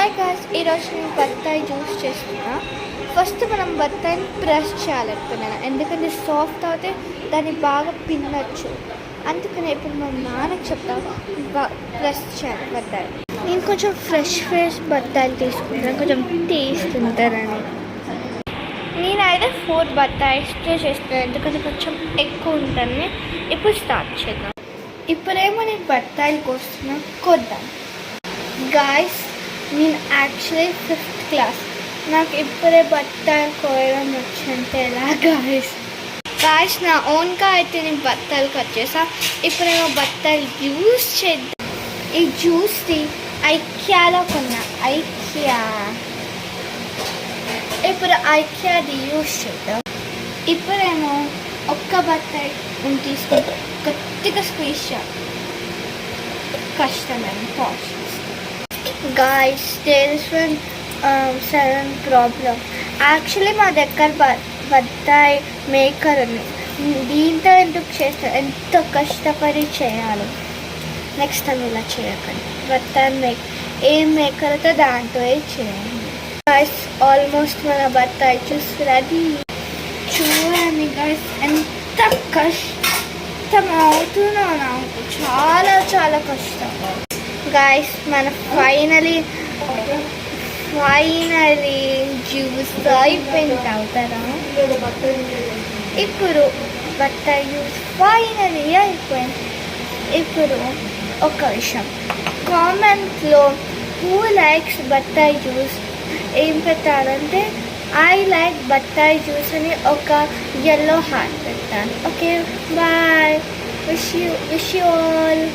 Hi guys, ఈరోజు నేను బత్తాయి జ్యూస్ చేస్తున్నా. ఫస్ట్ మనం బత్తాయిని ప్రెస్ చేయాలనుకున్నాను, ఎందుకంటే సాఫ్ట్ అవుతే దాన్ని బాగా పిండచ్చు. అందుకని ఇప్పుడు మా నాన్నకి చెప్తా ప్రెస్ చేయాలి బత్తాయి. నేను కొంచెం ఫ్రెష్ బత్తాయిలు తీసుకుంటాను, కొంచెం టేస్ట్ ఉంటారని. నేనైతే 4 బత్తాయిస్తో చేస్తున్నాను, ఎందుకంటే కొంచెం ఎక్కువ ఉంటుంది. ఇప్పుడు స్టార్ట్ చేద్దాం. ఇప్పుడేమో నేను బత్తాయిలు కోస్తున్నా, కొద్దాం. గాయస్, నేను యాక్చువల్లీ 5th క్లాస్, నాకు ఇప్పుడే బత్తాయిలు కోయడం వచ్చంటే ఎలా గాయస్ నా ఓన్గా అయితే నేను బత్తాయిలు కట్ చేసా. ఇప్పుడేమో బత్తాయిలు జ్యూస్ చేద్దాం. ఈ జ్యూస్ని ఐక్యాలో కొన్నా, ఇప్పుడు ఐక్యాది యూస్ చేద్దాం. ఇప్పుడేమో ఒక్క బత్తాయి తీసుకుంటాం, గట్టిగా స్క్వీజ్ చేయాలి. కష్టమైన process. Guys, there is one sudden problem. Actually, మా దగ్గర బత్తాయి మేకర్ ఉంది. దీంతో ఎందుకు చేస్తారు, ఎంతో కష్టపడి చేయాలి. నెక్స్ట్ టైం ఇలా చేయకండి. బత్తాయి ఏం మేకర్తో దాంతో చేయండి. గాయస్, ఆల్మోస్ట్ మన బత్తాయి జ్యూస్ రెడీ. చూడండి గాయస్, ఎంత కష్టం అవుతుందో నాకు, చాలా చాలా కష్టం. గాయస్, మన ఫైనలీ జ్యూస్ అయిపోయింది. అవుతారా? ఇప్పుడు బత్తాయి జ్యూస్ ఫైనలీ అయిపోయింది. ఇప్పుడు ఒక విషయం, కామెంట్లో హూ లైక్స్ బత్తాయి జ్యూస్ ఏం పెట్టాలంటే ఐ లైక్ బత్తాయి జ్యూస్ అని ఒక yellow హార్ట్ పెట్టాను. Okay, bye. Wish you all.